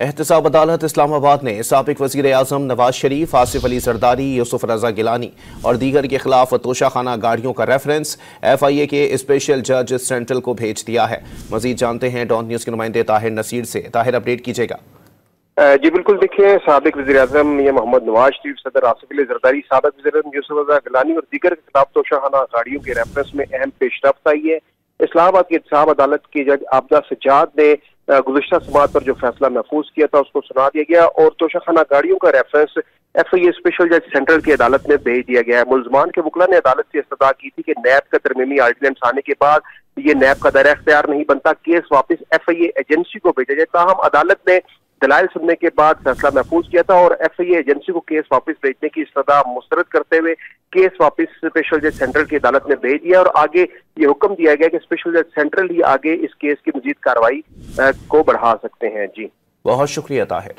एहतसाब अदालत इस्लामाबाद ने साबिक वज़ीर आज़म नवाज शरीफ, आसिफ अली जरदारी, यूसुफ रजा गिलानी और दीगर के खिलाफ तोशाखाना गाड़ियों का रेफरेंस FIA के स्पेशल जज सेंट्रल को भेज दिया है। मजीद जानते हैं डॉन न्यूज़ के नुमाइंदे ताहिर नसीर से। ताहिर, अपडेट कीजिएगा। जी बिल्कुल, देखिए साबिक वज़ीर आज़म मियां मोहम्मद नवाज शरीफ, सदर आसिफ अली जरदारी, साबिक वज़ीर आज़म यूसुफ रजा गिलानी और दीगर के खिलाफ तोशाखाना गाड़ियों के रेफरेंस में अहम पेशरफ्त आई है। इस्लामाबाद की एहतसाब अदालत के जज आबदा सज्जाद ने गुज़िश्ता समात पर जो फैसला महफूज किया था उसको सुना दिया गया और तोशाखाना गाड़ियों का रेफरेंस FIA स्पेशल जज सेंट्रल की अदालत में भेज दिया गया है। मुल्ज़मान के वकला ने अदालत से इस्तदा की थी कि नैब का तरमीमी आर्डिनेंस आने के बाद ये नैब का दायरा इख्तियार नहीं बनता, केस वापस FIA एजेंसी को भेजा जाए। ताहम अदालत ने दलाइल सुनने के बाद फैसला महफूज किया था और FIA एजेंसी को केस वापस भेजने की इस्तदा मुस्तरद करते हुए केस वापस स्पेशल जज सेंट्रल की अदालत में भेज दिया और आगे ये हुक्म दिया गया कि स्पेशल जज सेंट्रल ही आगे इस केस की मजीद कार्रवाई को बढ़ा सकते हैं। जी बहुत शुक्रिया ताहिर।